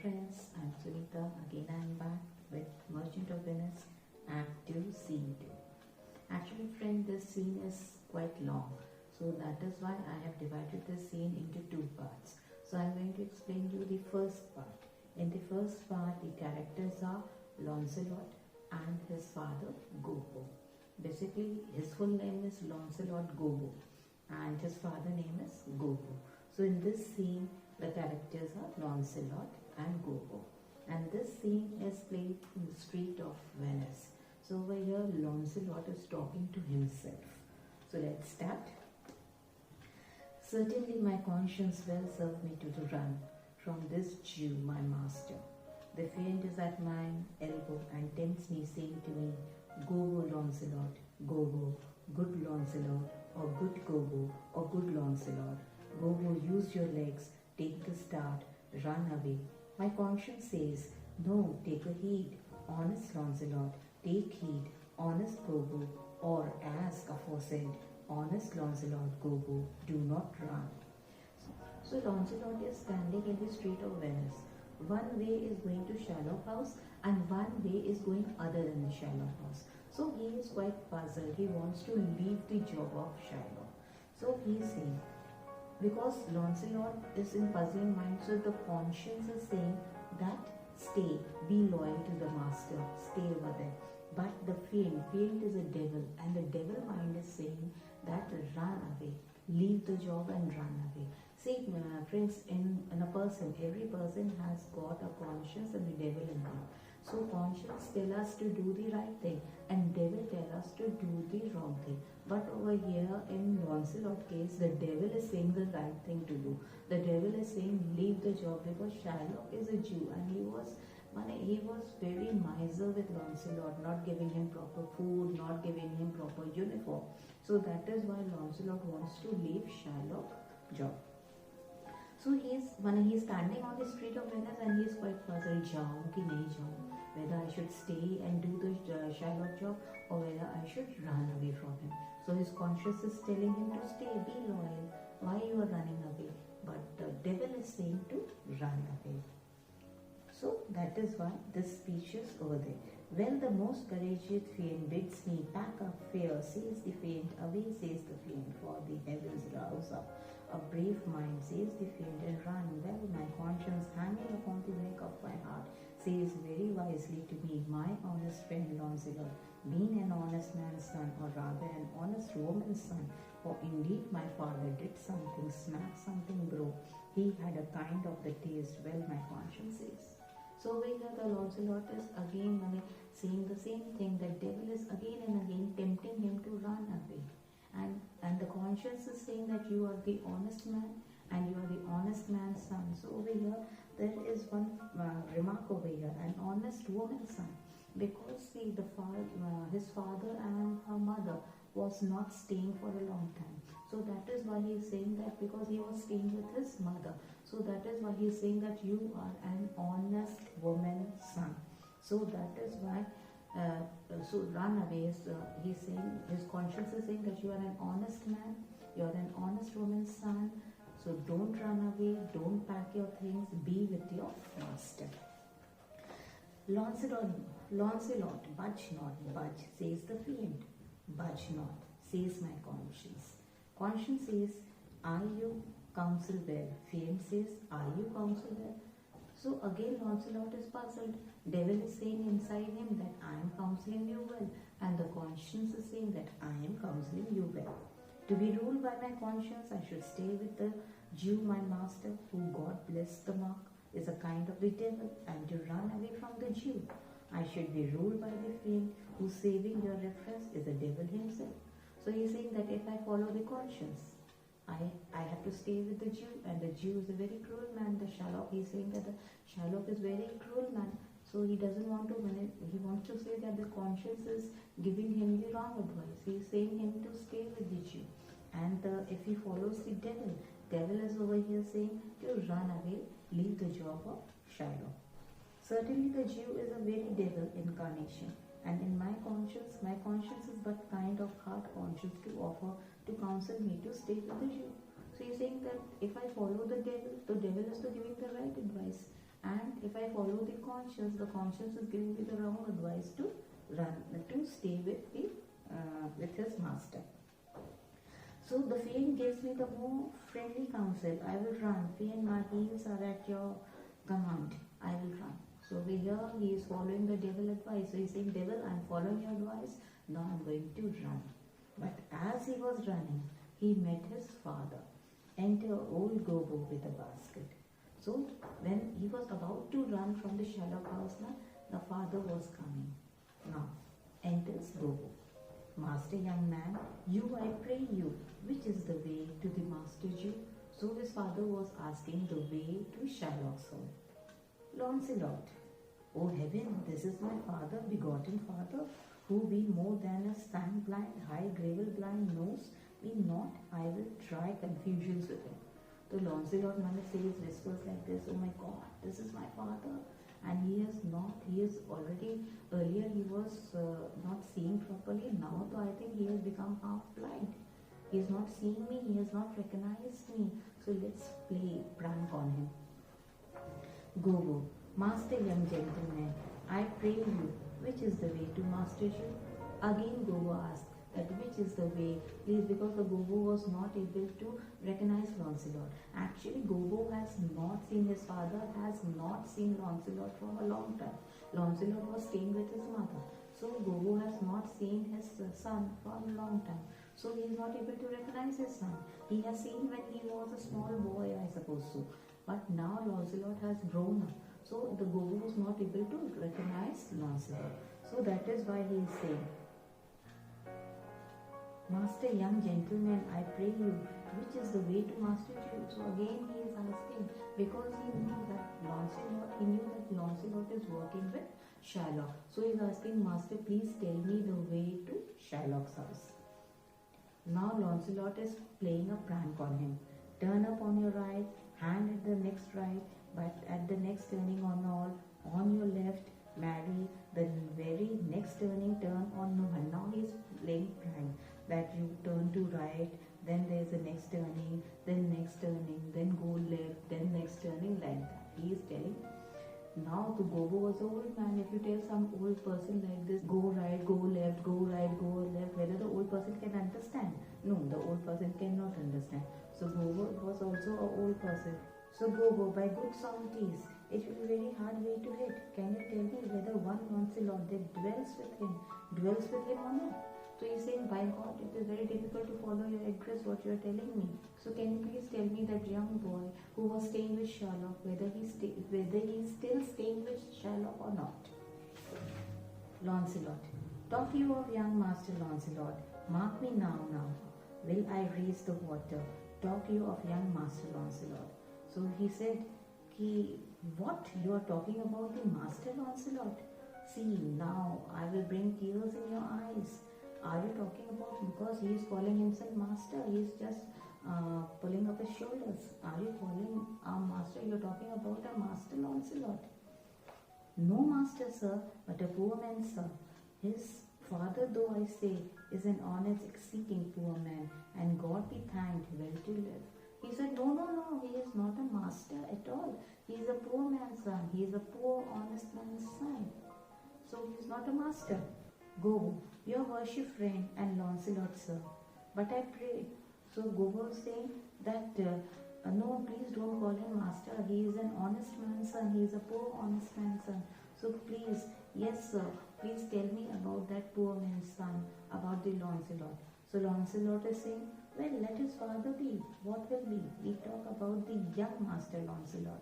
friends, I'm Sunita. Again I'm back with Merchant of Venice, Act 2, Scene 2. Actually friend, this scene is quite long. So that is why I have divided this scene into two parts. So I'm going to explain you the first part. In the first part, the characters are Launcelot and his father Gobbo. Basically, his full name is Launcelot Gobbo and his father name is Gobbo. So in this scene, the characters are Launcelot and Gobbo. And this scene is played in the street of Venice. So over here, Launcelot is talking to himself. So let's start. Certainly my conscience well served me to run from this Jew, my master. The fiend is at my elbow and tempts me, saying to me, Gobbo Launcelot, Gobbo, good Launcelot, or good Gobbo, or good Launcelot. Gobbo, use your legs, take the start, run away. My conscience says, no, take a heed, honest Launcelot, take heed, honest Gobbo, or as aforesaid, honest Launcelot, Gobbo, do not run. So Launcelot is standing in the street of Venice. One way is going to Sherlock House and one way is going other than the Sherlock House. So he is quite puzzled. He wants to leave the job of Sherlock. So he is saying, because Launcelot is in puzzling mind, so the conscience is saying that stay, be loyal to the master, stay over there. But the fiend is a devil, and the devil mind is saying that run away, leave the job and run away. See, friends, in a person, every person has got a conscience and the devil in him. So conscience tell us to do the right thing and devil tell us to do the wrong thing. But over here in Launcelot case, the devil is saying the right thing to do. The devil is saying leave the job because Sherlock is a Jew and he was very miser with Launcelot, not giving him proper food, not giving him proper uniform. So that is why Launcelot wants to leave Sherlock job. So he's standing on the street of Venice and he's quite puzzled, jaun ki nahi jaun, whether I should stay and do the Sherlock job or whether I should run away from him. So his conscience is telling him to stay, be loyal. Why you are running away? But the devil is saying to run away. So that is why this speech is over there. When the most courageous fiend bids me pack up fear, says the fiend, away says the fiend, for the heavens rouse up. A brave mind, says the fiend, and run. Well, my conscience hanging upon the neck of my heart says very wisely to me, my honest friend Launcelot, being an honest man's son, or rather an honest woman's son, for indeed my father did something, smack something broke. He had a kind of the taste, well, my conscience says. So over here the Launcelot is again saying the same thing. The devil is again and again tempting him to run away. And the conscience is saying that you are the honest man and you are the honest man's son. So over here there is one remark over here, an honest woman's son. Because see, his father and her mother was not staying for a long time. So that is why he is saying that, because he was staying with his mother. So that is why he is saying that you are an honest woman's son. So that is why, so run away. He's saying, his conscience is saying that you are an honest man, you are an honest woman's son. So don't run away, don't pack your things, be with your master. Launcelot, budge not, budge, says the fiend. Budge not, says my conscience. Conscience says, are you counsel well? Fiend says, are you counsel well? So again Launcelot is puzzled. Devil is saying inside him that I am counseling you well, and the conscience is saying that I am counseling you well. To be ruled by my conscience, I should stay with the Jew, my master, who God bless the mark, is a kind of the devil, and to run away from the Jew. I should be ruled by the fiend, who, saving your reference, is the devil himself. So he is saying that if I follow the conscience, I have to stay with the Jew, and the Jew is a very cruel man. The Sherlock, he is saying that the Sherlock is very cruel man. So he doesn't want to, he wants to say that the conscience is giving him the wrong advice. He is saying him to stay with the Jew. And if he follows the devil is over here saying to run away, leave the job of Sherlock. Certainly the Jew is a very devil incarnation. And in my conscience is but kind of hard conscience to offer to counsel me to stay with the Jew. So he's saying that if I follow the devil is giving the right advice. And if if I follow the conscience is giving me the wrong advice to run, to stay with his master. So the fiend gives me the more friendly counsel. I will run. Fiend, my heels are at your command. I will run. So over here he is following the devil advice. So he's saying, devil, I'm following your advice. Now I'm going to run. But as he was running, he met his father. Enter old Gobbo with a basket. So when he was about to run from the Sherlock house, the father was coming. Now enters Gobbo. Master, young man, you, I pray you, which is the way to the master Jew? So his father was asking the way to Sherlock's home. Launcelot, O heaven, this is my father, begotten father, who be more than a sand-blind, high gravel-blind knows me not, I will try confusions with him. So Launcelot says, whispers like this, oh my God, this is my father. And he is already, earlier he was not seeing properly, now though I think he has become half blind. He is not seeing me, he has not recognized me. So let's play prank on him. Gobbo, master young gentleman, I pray you, which is the way to master you? Again Gobbo asked that which is the way, please, because the Gobbo was not able to recognize Launcelot. Actually, Gobbo has not seen his father, has not seen Launcelot for a long time. Launcelot was staying with his mother. So Gobbo has not seen his son for a long time. So he is not able to recognize his son. He has seen when he was a small boy, I suppose so. But now Launcelot has grown up. So the Gobbo was not able to recognize Launcelot. So that is why he is saying, Master, young gentleman, I pray you, which is the way to master you? So again he is asking, because he knew that Launcelot is working with Sherlock. So he is asking, Master, please tell me the way to Sherlock's house. Now Launcelot is playing a prank on him. Turn up on your right, hand at the next right, but at the next turning on your left, marry, the very next turning, turn on no hand. Now he is playing prank. That you turn to right, then there is a next turning, then next turning, then go left, then next turning, like that. He is telling. Now the Gobbo was an old man. If you tell some old person like this, go right, go left, go right, go left, whether the old person can understand? No, the old person cannot understand. So Gobbo was also an old person. So Gobbo, by good sound teeth, it will be very hard way to hit. Can you tell me whether one Launcelot that dwells with him or not? So he's saying, by God, it is very difficult to follow your address, what you are telling me. So can you please tell me that young boy who was staying with Sherlock, whether he is still staying with Sherlock or not? Launcelot, talk you of young Master Launcelot, mark me now, will I raise the water, talk you of young Master Launcelot. So he said, what, you are talking about the Master Launcelot? See, now I will bring tears in your eyes. Are you talking about, because he is calling himself master, he is just pulling up his shoulders. Are you calling our master, you are talking about a Master Launcelot? No master, sir, but a poor man, sir. His father, though I say, is an honest, exceeding poor man, and God be thanked, well to live. He said, no, he is not a master at all. He is a poor man's son. He is a poor, honest man's son. So he is not a master. Go, your worship friend and Launcelot, sir. But I pray. So Gobbo is saying that, no, please don't call him master. He is an honest man's son. He is a poor, honest man's son. So please, yes, sir, please tell me about that poor man's son, about the Launcelot. So Launcelot is saying, well, let his father be. What will be? We talk about the young Master Launcelot.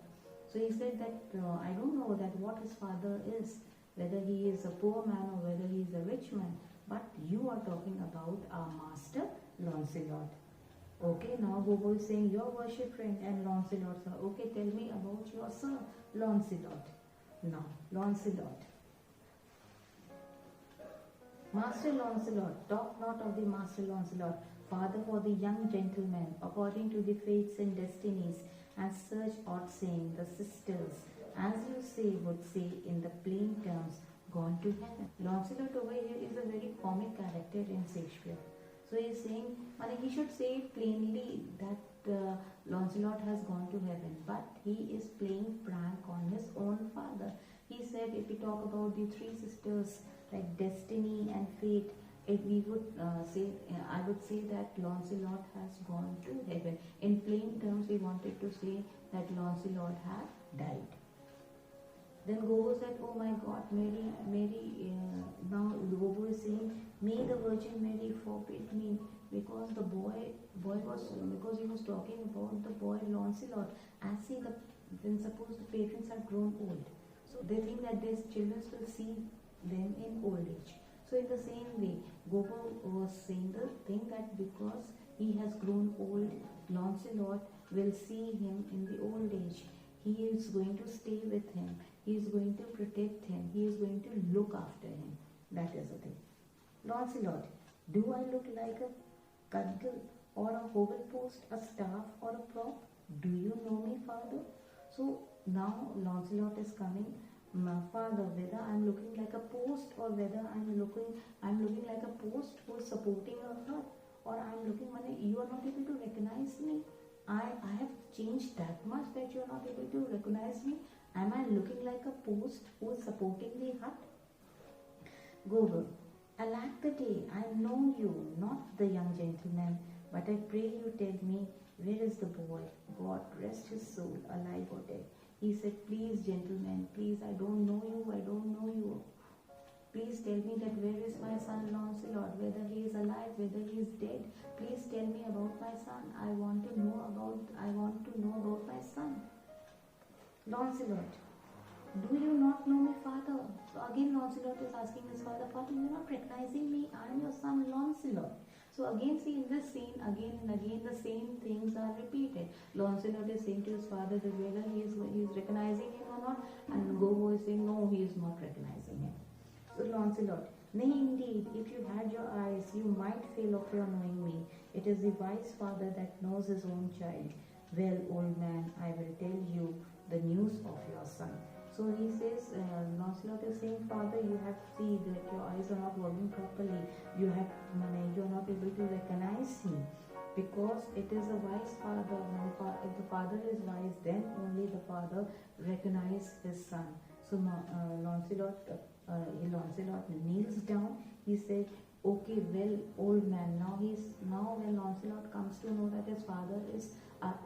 So he said that, I don't know that what his father is, whether he is a poor man or whether he is a rich man, but you are talking about our Master Launcelot. Okay, now Gobbo is saying, your worship friend and Launcelot, sir. Okay, tell me about your sir, Launcelot. Now, Launcelot. Master Launcelot, talk not of the Master Launcelot, father for the young gentleman, according to the fates and destinies, and such odd saying, the sisters, as you say, would say in the plain terms, gone to heaven. Launcelot over here is a very comic character in Shakespeare. So he is saying, he should say it plainly that Launcelot has gone to heaven, but he is playing prank on his own father. He said, if we talk about the three sisters like destiny and fate, if we would I would say that Launcelot has gone to heaven. In plain terms, we wanted to say that Launcelot had died. Then Gobbo said, oh my God, Mary, now Gobbo is saying, may the Virgin Mary forbid me, because the boy was, because he was talking about the boy Launcelot. As see, then suppose the patrons have grown old. So they think that their children will see them in old age. So in the same way, Gobbo was saying the thing that because he has grown old, Launcelot will see him in the old age. He is going to stay with him. He is going to protect him. He is going to look after him. That is the thing. Launcelot, do I look like a cudgel or a hovel post, a staff or a prop? Do you know me, father? So now Launcelot is coming. My father, whether I am looking like a post or whether I am looking like a post who is supporting a hut, or I am looking, you are not able to recognize me. I have changed that much that you are not able to recognize me. Am I looking like a post who is supporting the hut? Gobbo, alack the day, I know you, not the young gentleman, but I pray you tell me, where is the boy? God rest his soul, alive or dead. He said, please gentlemen, please, I don't know you. Please tell me that where is my son Launcelot, whether he is alive, whether he is dead. Please tell me about my son. I want to know about my son. Launcelot, do you not know me, father? So again Launcelot is asking his father, father, you are not recognizing me. I am your son Launcelot. So again, see, in this scene, again and again, the same things are repeated. Launcelot is saying to his father that whether he is recognizing him or not, and Gobbo is saying, no, he is not recognizing him. So Launcelot, nay indeed, if you had your eyes, you might fail of your knowing me. It is the wise father that knows his own child. Well, old man, I will tell you the news of your son. So he says, Launcelot is saying, father, you have seen that your eyes are not working properly. You are not able to recognize him, because it is a wise father. If the father is wise, then only the father recognizes his son. So Launcelot kneels down. He said, okay, well, old man. Now when Launcelot comes to know that his father is,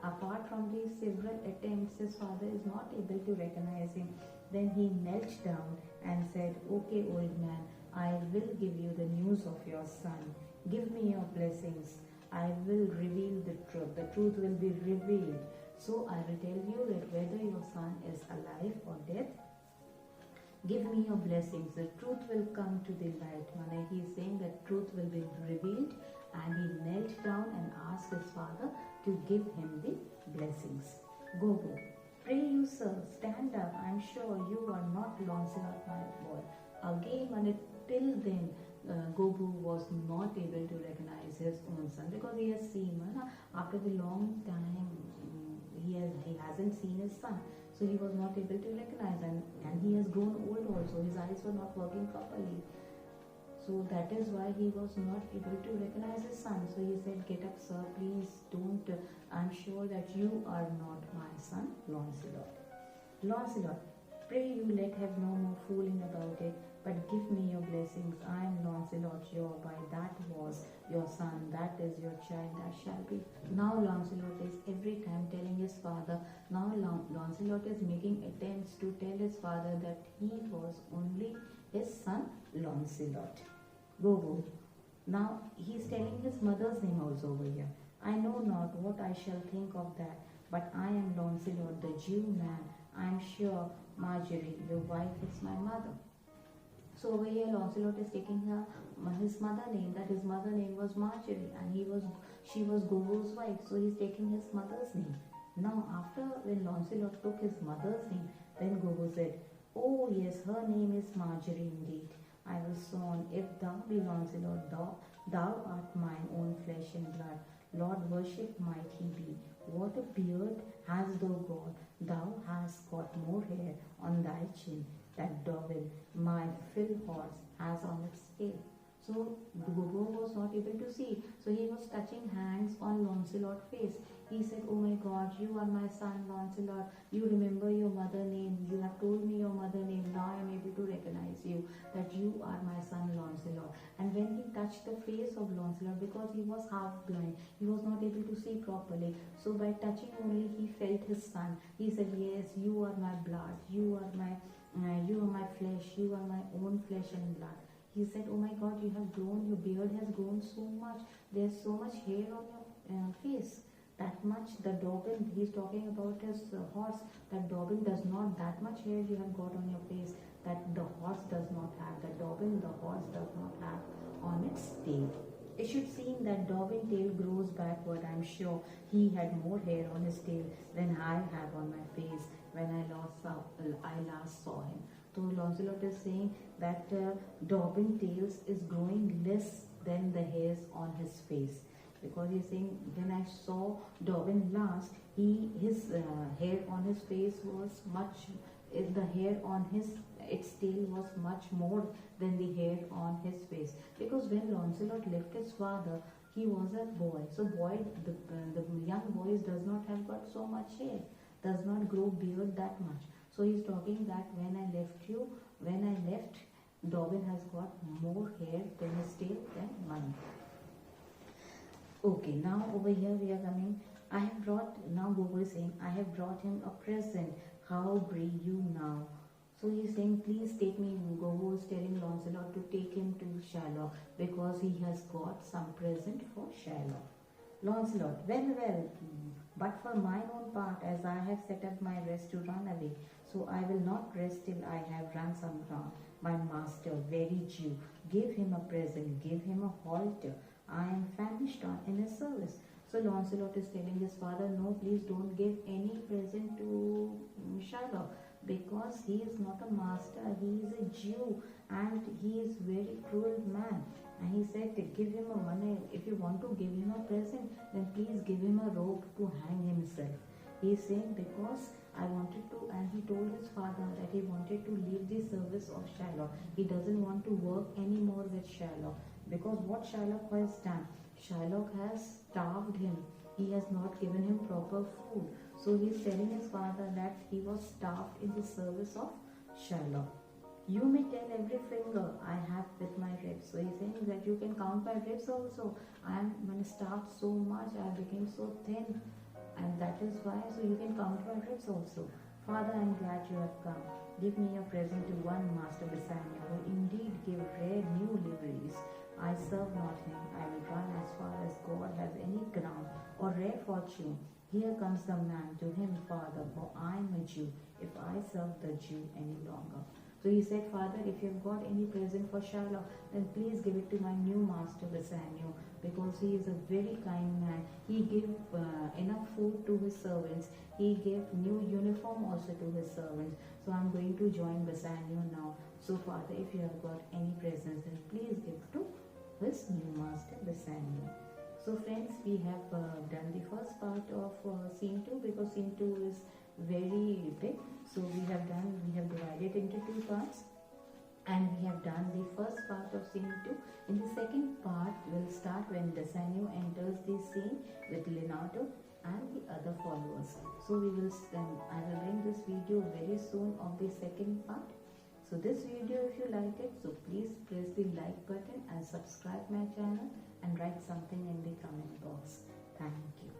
apart from these several attempts, his father is not able to recognize him. Then he knelt down and said, okay, old man, I will give you the news of your son. Give me your blessings. I will reveal the truth. The truth will be revealed. So I will tell you that whether your son is alive or dead, give me your blessings. The truth will come to the light. He is saying that truth will be revealed, and he knelt down and asked his father to give him the blessings. Gobbo, pray you, sir, stand up. I am sure you are not Launcelot, my boy. Again, till then, Gobbo was not able to recognize his own son, because he has seen, after the long time, he hasn't seen his son. So he was not able to recognize, and he has grown old also. His eyes were not working properly. So that is why he was not able to recognize his son. So he said, get up, sir, please don't. I'm sure that you are not my son, Launcelot. Launcelot, pray you let have no more fooling about it, but give me your blessings. I am Launcelot, your by that was your son, that is your child, that shall be. Now Launcelot is every time telling his father, now Launcelot is making attempts to tell his father that he was only his son Launcelot. Gobbo, now he is telling his mother's name also over here. I know not what I shall think of that, but I am Launcelot, the Jew man. I am sure Marjorie, your wife, is my mother. So over here Launcelot is taking his mother name, that his mother name was Marjorie, and she was Gobbo's wife, so he's taking his mother's name. Now after when Launcelot took his mother's name, then Gobbo said, oh yes, her name is Marjorie indeed. I was sworn, if thou be Launcelot, thou art mine own flesh and blood. Lord, worship might he be. What a beard hast thou got! Thou hast got more hair on thy chin that Dovil, my Phil horse, has on its tail. So Gobbo was not able to see. So he was touching hands on Launcelot's face. He said, oh my God, you are my son Launcelot. You remember your mother name. You have told me your mother name. Now I am able to recognize you, that you are my son Launcelot. And when he touched the face of Launcelot, because he was half blind, he was not able to see properly. So by touching only, he felt his son. He said, yes, you are my blood. You are my flesh. You are my own flesh and blood. He said, oh my God, you have grown, your beard has grown so much. There's so much hair on your face. That much, the Dobbin, he's talking about his horse, that Dobbin does not, that much hair you have got on your face, that the horse does not have, that Dobbin, the horse does not have on its tail. It should seem that Dobbin tail grows backward. I'm sure he had more hair on his tail than I have on my face when I last saw him. So Launcelot is saying that Dobbin tails is growing less than the hairs on his face. Because he's saying, when I saw Dobbin last, his hair on his face was much, the hair on its tail was much more than the hair on his face. Because when Launcelot left his father, he was a boy. So the young boys does not have got so much hair, does not grow beard that much. So he's talking that when I left, Dobbin has got more hair than his tail than mine. Okay, now over here we are coming. Now Gobbo is saying, I have brought him a present. How brave you now. So he's saying, please take me. Gobbo is telling Launcelot to take him to Sherlock because he has got some present for Sherlock. Launcelot, well, but for mine own part, as I have set up my rest to run away, so I will not rest till I have run some ground. My master, very Jew, give him a present, give him a halter. I am famished in his service. So Launcelot is telling his father, no, please don't give any present to Sherlock, because he is not a master, he is a Jew and he is very cruel man. And he said, give him a money. If you want to give him a present, then please give him a rope to hang himself. He is saying, because I wanted to, and he told his father that he wanted to leave the service of Sherlock. He doesn't want to work anymore with Sherlock, because what Sherlock has done, Sherlock has starved him. He has not given him proper food. So he is telling his father that he was starved in the service of Sherlock. You may tell every finger I have with my ribs. So he's saying that you can count my ribs also. I am starved so much, I became so thin. And that is why, so you can count my ribs also. Father, I am glad you have come. Give me your present to one Master Bassanio, who indeed give rare new liveries. I serve not him. I will run as far as God has any ground or rare fortune. Here comes the man, to him, Father, for I am a Jew, if I serve the Jew any longer. So he said, Father, if you have got any present for Sherlock, then please give it to my new master Bassanio, because he is a very kind man. He gave enough food to his servants. He gave new uniform also to his servants. So I am going to join Bassanio now. So Father, if you have got any presents, then please give to his new master Bassanio. So friends, we have done the first part of scene 2, because scene 2 is very big. So we have divided into 2 parts, and we have done the first part of scene 2. In the second part, will start when Bassanio enters the scene with Leonardo and the other followers. So I will bring this video very soon of the second part. So this video, if you like it, so please press the like button and subscribe my channel and write something in the comment box. Thank you.